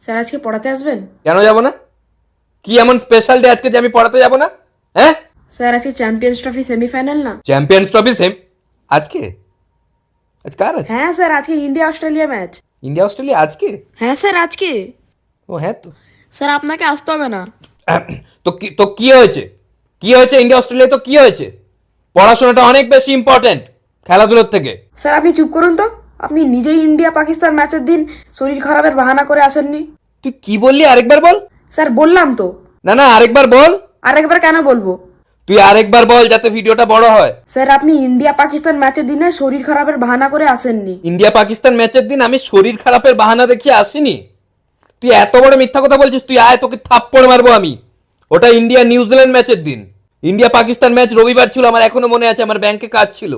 Sir আজকে পড়াতে আসবেন? কেন যাব না? কি এমন স্পেশাল ডে আজকে যে আমি পড়াতে যাব না? হ্যাঁ, স্যার আজকে চ্যাম্পিয়ন্স ট্রফি সেমিফাইনাল না? চ্যাম্পিয়ন্স ট্রফি সেম আজকে? আজ কার আছে? হ্যাঁ স্যার, আজকে India Australia match. India Australia আজকে? হ্যাঁ স্যার আজকে। ও হ্যাঁ তো। স্যার আপনাকে আসতে হবে না। তো কি হয়েছে? কি হয়েছে ইন্ডিয়া অস্ট্রেলিয়া? তো কি হয়েছে? পড়াশোনাটা অনেক বেশি ইম্পর্টেন্ট খেলাধুলোর থেকে। স্যার আপনি চুপ করুন তো। আপনি নিজেই ইন্ডিয়া পাকিস্তান ম্যাচের দিন শরীর খারাপের বাহানা করে আসেননি। তুই কি বললি আরেকবার বল। স্যার বললাম তো। না আরেকবার বল। আরেকবার কেন বলবো? তুই আরেকবার বল যাতে ভিডিওটা বড় হয়। স্যার আপনি ইন্ডিয়া পাকিস্তান ম্যাচের দিনে শরীর খারাপের বাহানা করে আসেননি। ইন্ডিয়া পাকিস্তান ম্যাচের দিন আমি শরীর খারাপের বাহানা দেখিয়ে আসিনি। তুই এত বড় মিথ্যা কথা বলছিস, তুই আয়, তোকে থাপ্পড় মারবো আমি। ওটা ইন্ডিয়া নিউজিল্যান্ড ম্যাচের দিন। ইন্ডিয়া পাকিস্তান ম্যাচ রবিবার ছিল, আমার এখনো মনে আছে, আমার ব্যাংকে কাজ ছিল।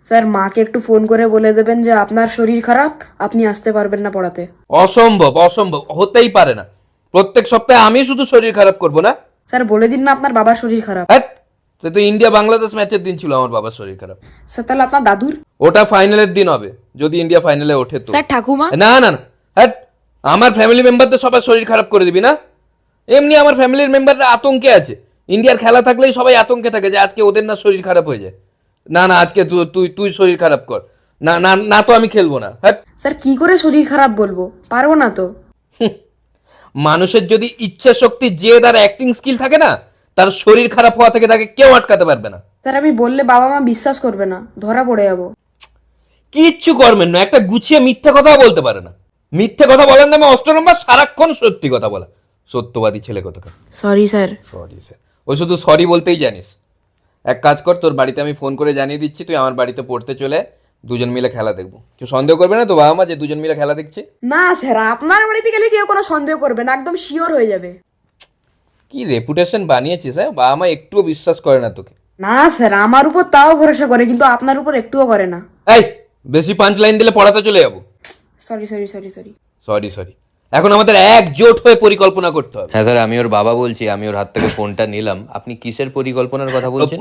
স্যার মাকে একটু ফোন করে বলে দেবেন যে আপনার শরীর খারাপ, আপনি আসতে পারবেন না পড়াতে। অসম্ভব, অসম্ভব, হতেই পারে না। প্রত্যেক সপ্তাহে আমি শুধু শরীর খারাপ করব না? স্যার বলে দিন না আপনার বাবার শরীর খারাপ। হ্যাঁ, সে তো ইন্ডিয়া বাংলাদেশ ম্যাচের দিন ছিল আমার বাবার শরীর খারাপ। স্যার তাহলে আপনার দাদুর? ওটা ফাইনালের দিন হবে, যদি ইন্ডিয়া ফাইনালে ওঠে তো। স্যার ঠাকুমা? না, হ্যাঁ, আমার ফ্যামিলি মেম্বারদের সবার শরীর খারাপ করে দিবি না? এমনি আমার ফ্যামিলির মেম্বাররা আতঙ্কে আছে। ইন্ডিয়ার খেলা থাকলেই সবাই আতঙ্কে থাকে যে আজকে ওদের না শরীর খারাপ হয়ে যায়। না আজকে তুই শরীর খারাপ কর। না তো আমি খেলবো না। হ্যাঁ, স্যার কি করে শরীর খারাপ বলবো, পারবো না তো। মানুষের যদি ইচ্ছা শক্তি, জেদ আর অ্যাক্টিং স্কিল থাকে না, তার শরীর খারাপ হওয়া থেকে তাকে কেউ আটকাতে পারবে না। স্যার আমি বললে বাবা মা বিশ্বাস করবে না, ধরা পড়ে যাবো। কিচ্ছু করবেন না, একটা গুছিয়ে মিথ্যে কথাও বলতে পারে না। মিথ্যে কথা বলার নামে 8 নম্বর, সারাক্ষণ সত্যি কথা বলা। সত্যবাদী ছেলে কোথাকার। Sorry sir. সরি স্যার, ওই শুধু সরি বলতেই জানিস। এক কাজ কর, তোর বাড়িতে আমি ফোন করে জানিয়ে দিচ্ছি, তুই আমার বাড়িতে পড়তে চলে আয়, দুজন মিলে খেলা দেখবো। কেউ সন্দেহ করবে না তো বাবা মা যে দুজন মিলে খেলা দেখছে? না স্যার, আপনার বাড়িতে গেলে কেউ কোনো সন্দেহ করবে না, একদম শিওর হয়ে যাবে। কি রেপুটেশন বানিয়েছিস, হ্যাঁ? বাবা মা একটুও বিশ্বাস করে না তোকে। না স্যার, আমার উপর তাও ভরসা করে, কিন্তু আপনার উপর একটুও করে না। এই, বেশি পাঁচ লাইন দিলে পড়াতে চলে যাবো। Sorry sorry sorry sorry. Sorry, এখন আমাদের একজোট হয়ে পরিকল্পনা করতে হবে। হ্যাঁ স্যার, আমি ওর বাবা বলছি, আমি ওর হাত থেকে ফোনটা নিলাম। আপনি কিসের পরিকল্পনার কথা বলছেন?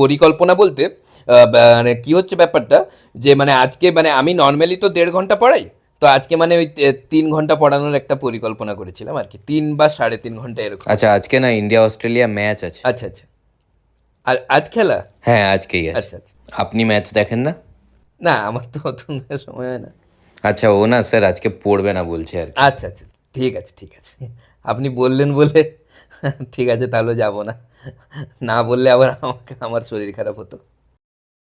পরিকল্পনা বলতে মানে কি হচ্ছে ব্যাপারটা, যে মানে আজকে মানে আমি নর্মালি তো 1.5 ঘন্টা পড়াই, তো আজকে মানে ওই 3 ঘন্টা পড়ানোর একটা পরিকল্পনা করেছিলাম আর কি, 3 বা 3.5 ঘন্টা এরকম। আচ্ছা, আজকে না ইন্ডিয়া অস্ট্রেলিয়া ম্যাচ আছে। আচ্ছা, আর আজ খেলা? হ্যাঁ আজকেই আছে। আচ্ছা। আপনি ম্যাচ দেখেন না? না, আমার তো অত সময় হয় না। আচ্ছা, ও না স্যার আজকে পড়বে না বলছে আর কি। আচ্ছা, ঠিক আছে, আপনি বললেন বলে ঠিক আছে, তাহলে যাব না। না বললে আবার আমার শরীর খারাপ হতো।